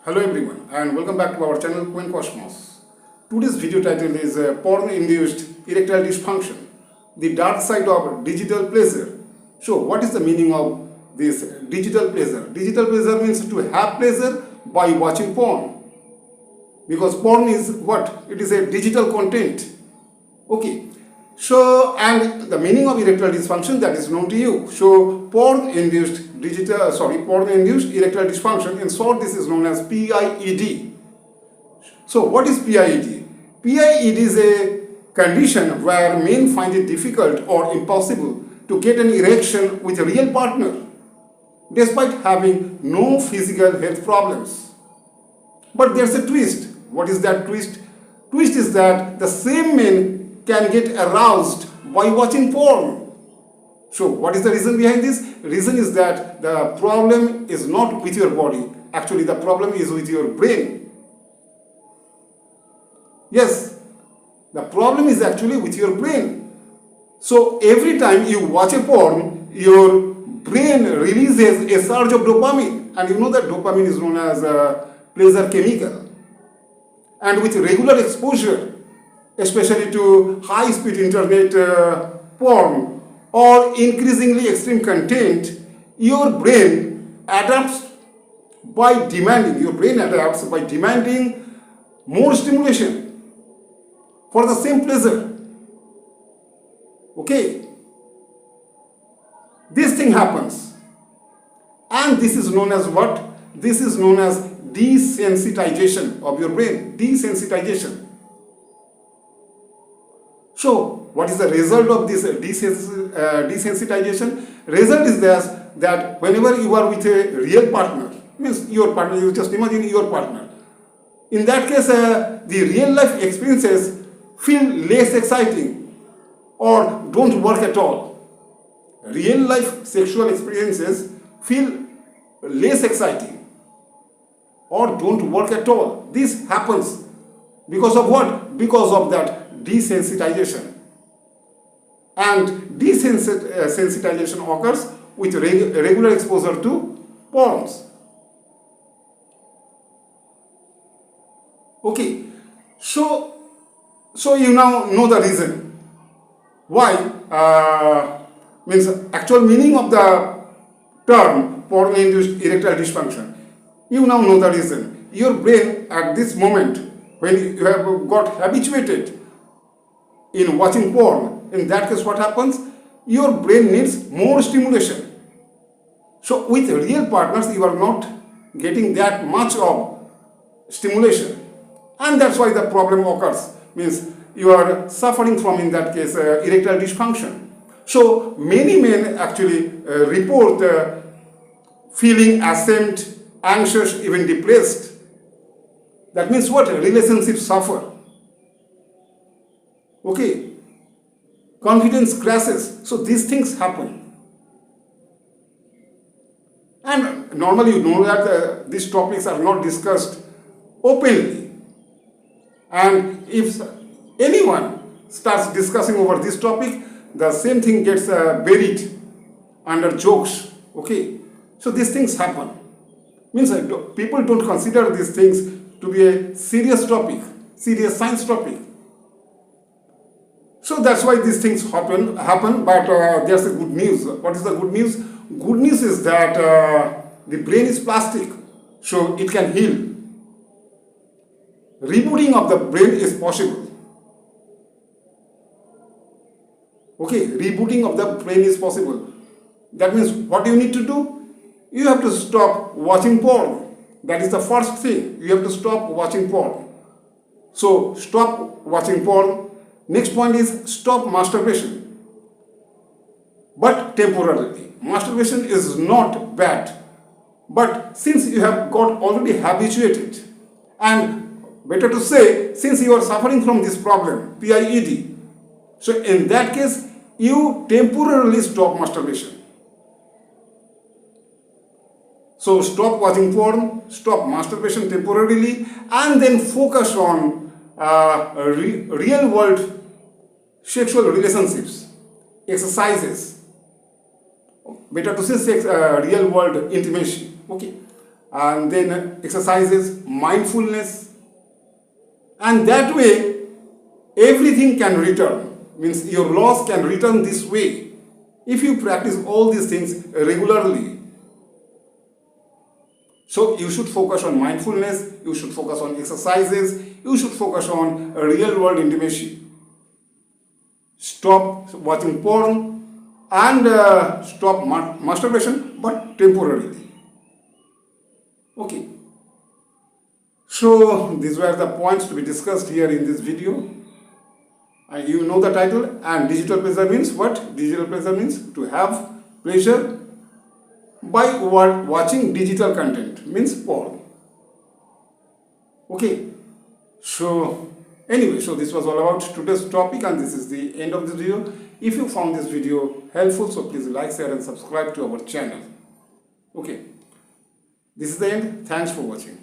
Hello everyone and welcome back to our channel Quaint. Today's video title is Porn-Induced Erectile Dysfunction, the dark side of digital pleasure. So what is the meaning of this digital pleasure? Digital pleasure means to have pleasure by watching porn. Because porn is what? It is a digital content. Okay. So, and the meaning of erectile dysfunction that is known to you. So, porn-induced erectile dysfunction. In short, this is known as PIED. So, what is PIED? PIED is a condition where men find it difficult or impossible to get an erection with a real partner, despite having no physical health problems. But there's a twist. What is that twist? Twist is that the same men can get aroused by watching porn. So what is the reason behind this? Reason is that the problem is not with your body. Actually, the problem is with your brain. Yes, the problem is actually with your brain. So every time you watch a porn, your brain releases a surge of dopamine. And you know that dopamine is known as a pleasure chemical. And with regular exposure, especially to high-speed internet porn or increasingly extreme content, your brain adapts by demanding more stimulation for the same pleasure. Okay? This thing happens. And this is known as what? This is known as desensitization of your brain. Desensitization. So, what is the result of this desensitization? Result is that whenever you are with a real partner, means your partner, you just imagine your partner. In that case, the real life experiences feel less exciting or don't work at all. Real life sexual experiences feel less exciting or don't work at all. This happens because of what? Because of that desensitization. And desensitization occurs with regular exposure to porns. Okay, so you now know the reason why, means actual meaning of the term porn-induced erectile dysfunction. You now know the reason. Your brain at this moment, when you have got habituated in watching porn, in that case what happens? Your brain needs more stimulation. So with real partners you are not getting that much of stimulation, and that's why the problem occurs. Means you are suffering from, in that case, erectile dysfunction. So many men actually report feeling ashamed, anxious, even depressed. That means what? Relationships suffer. Okay, confidence crashes. So these things happen. And normally you know that these topics are not discussed openly. And if anyone starts discussing over this topic, the same thing gets buried under jokes. Okay, so these things happen. Means people don't consider these things to be a serious topic, serious science topic. So that's why these things happen. But there's a good news. What is the good news? Good news is that the brain is plastic, so it can heal. Rebooting of the brain is possible. Okay, rebooting of the brain is possible. That means what you need to do? You have to stop watching porn. That is the first thing. You have to stop watching porn. So stop watching porn. Next point is stop masturbation, but temporarily. Masturbation is not bad, but since you have got already habituated, and better to say, since you are suffering from this problem, PIED, so in that case, you temporarily stop masturbation. So stop watching porn, stop masturbation temporarily, and then focus on real world sexual relationships, exercises, better to say real world intimacy. Okay, and then exercises, mindfulness, and that way everything can return, means your loss can return this way if you practice all these things regularly. So you should focus on mindfulness, you should focus on exercises, you should focus on real world intimacy. Stop watching porn and stop masturbation, but temporarily. Okay. So these were the points to be discussed here in this video. And you know the title, and digital pleasure means what? Digital pleasure means to have pleasure by watching digital content, means porn. Okay. So anyway, so this was all about today's topic, and this is the end of this video. If you found this video helpful, so please like, share and subscribe to our channel. Okay. This is the end. Thanks for watching.